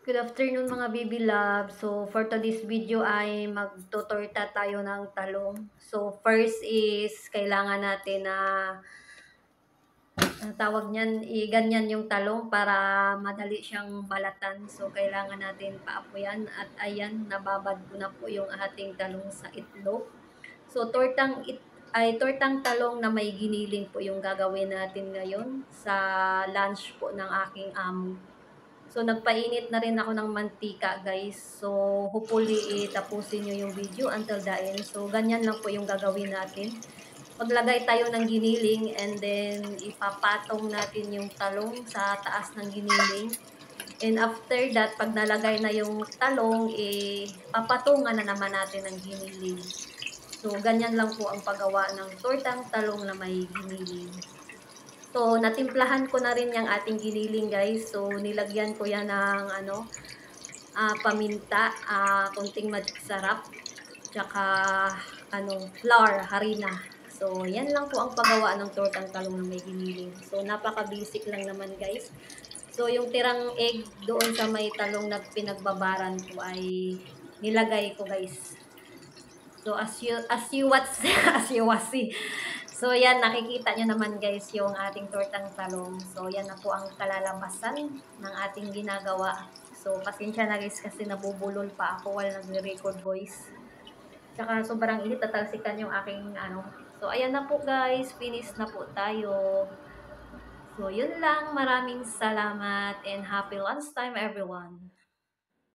Good afternoon mga baby love. So for today's video ay magtotorta tayo ng talong. So first is kailangan natin na tawag niyan, ganyan yung talong para madali siyang balatan. So kailangan natin paapuyan at ayan, nababad ko na po yung ating talong sa itlog. So tortang talong na may giniling po yung gagawin natin ngayon sa lunch po ng aking amo. So, nagpainit na rin ako ng mantika, guys. So, hopefully, tapusin nyo yung video until the end. So, ganyan lang po yung gagawin natin. Maglagay tayo ng giniling and then ipapatong natin yung talong sa taas ng giniling. And after that, pag nalagay na yung talong, papatungan na naman natin ng giniling. So, ganyan lang po ang paggawa ng tortang talong na may giniling. So, natimplahan ko na rin yung ating giniling, guys. So, nilagyan ko yan ng paminta, konting magic sarap, tsaka flour, harina. So, yan lang po ang paggawa ng tortang talong na may giniling. So, napaka-basic lang naman, guys. So, yung tirang egg doon sa may talong na pinagbabaran ko ay nilagay ko, guys. So, as you watch, as you see. So, yan, nakikita nyo naman guys yung ating tortang talong. So, yan na po ang kalalabasan ng ating ginagawa. So, pasensya na guys kasi nabubulol pa ako while nagre-record voice. Tsaka sobrang init, tatalsikan yung aking ano. So, ayan na po guys, finish na po tayo. So, yun lang. Maraming salamat and happy lunchtime everyone.